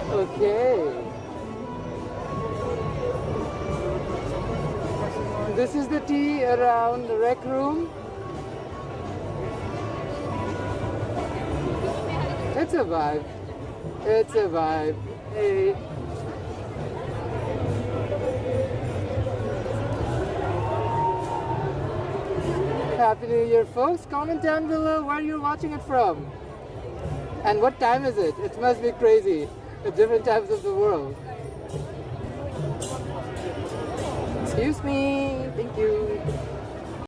Okay. This is the tea around the rec room. It's a vibe. It's a vibe. Hey. Happy New Year, folks. Comment down below where you're watching it from. And what time is it? It must be crazy at different times of the world. Excuse me. Thank you.